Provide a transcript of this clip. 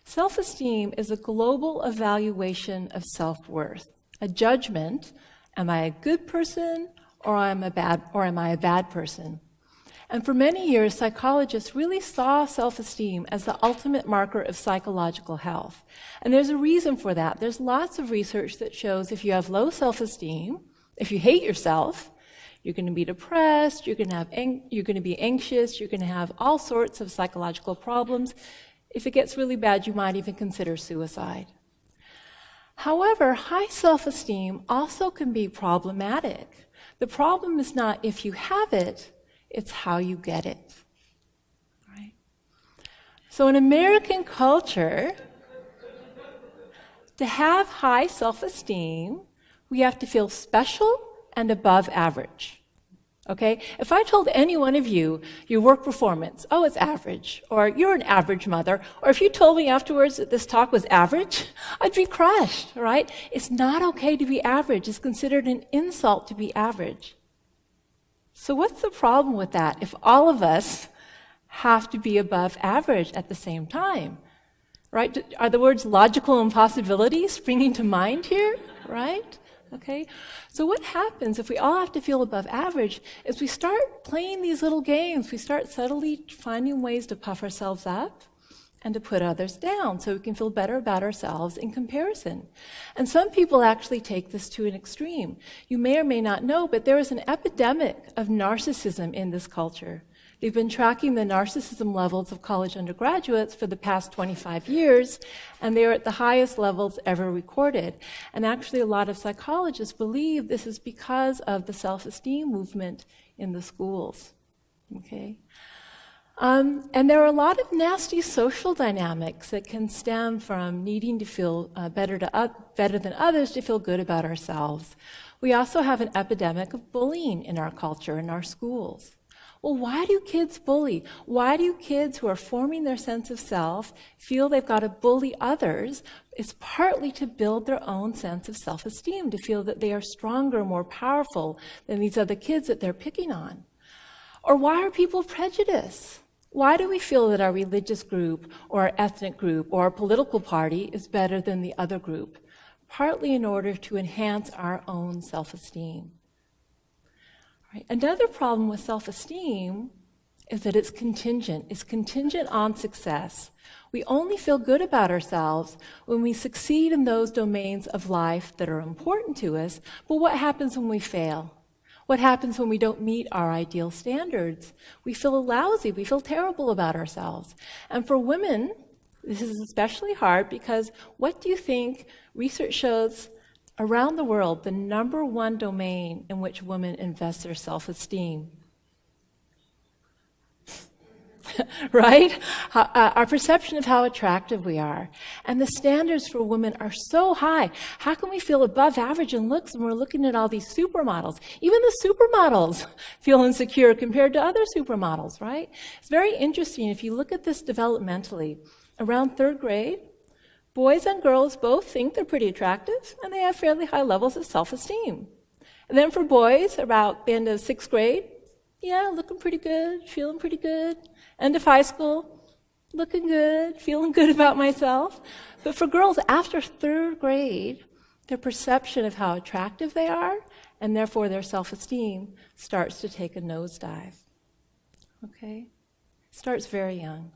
Self-esteem is a global evaluation of self-worth, a judgment, am I a good person or am I a bad person? And for many years, psychologists really saw self-esteem as the ultimate marker of psychological health. And there's a reason for that. There's lots of research that shows if you have low self-esteem, if you hate yourself, you're going to be depressed, you're going to be anxious, you're going to have all sorts of psychological problems. If it gets really bad, you might even consider suicide. However, high self-esteem also can be problematic. The problem is not if you have it, it's how you get it. Right? So in American culture, to have high self-esteem, we have to feel special and above average. Okay? If I told any one of you your work performance, oh, it's average, or you're an average mother, or if you told me afterwards that this talk was average, I'd be crushed, right? It's not okay to be average. It's considered an insult to be average. So what's the problem with that if all of us have to be above average at the same time? Right? Are the words logical impossibility springing to mind here? Right? Okay? So what happens if we all have to feel above average is we start playing these little games. We start subtly finding ways to puff ourselves up and to put others down so we can feel better about ourselves in comparison. And some people actually take this to an extreme. You may or may not know, but there is an epidemic of narcissism in this culture. They've been tracking the narcissism levels of college undergraduates for the past 25 years, and they are at the highest levels ever recorded. And actually, a lot of psychologists believe this is because of the self-esteem movement in the schools. Okay? And there are a lot of nasty social dynamics that can stem from needing to feel better than others to feel good about ourselves. We also have an epidemic of bullying in our culture, in our schools. Well, why do kids bully? Why do kids who are forming their sense of self feel they've got to bully others? It's partly to build their own sense of self-esteem, to feel that they are stronger, more powerful than these other kids that they're picking on. Or why are people prejudiced? Why do we feel that our religious group or our ethnic group or our political party is better than the other group? Partly in order to enhance our own self-esteem. Right. Another problem with self-esteem is that it's contingent. It's contingent on success. We only feel good about ourselves when we succeed in those domains of life that are important to us, but what happens when we fail? What happens when we don't meet our ideal standards? We feel lousy, we feel terrible about ourselves. And for women, this is especially hard because what do you think research shows around the world, the number one domain in which women invest their self-esteem? Right? Our perception of how attractive we are. And the standards for women are so high. How can we feel above average in looks when we're looking at all these supermodels? Even the supermodels feel insecure compared to other supermodels, right? It's very interesting. If you look at this developmentally, around third grade, boys and girls both think they're pretty attractive, and they have fairly high levels of self-esteem. And then for boys, about the end of sixth grade, yeah, looking pretty good, feeling pretty good. End of high school, looking good, feeling good about myself. But for girls, after third grade, their perception of how attractive they are, and therefore their self-esteem, starts to take a nosedive. Okay? Starts very young.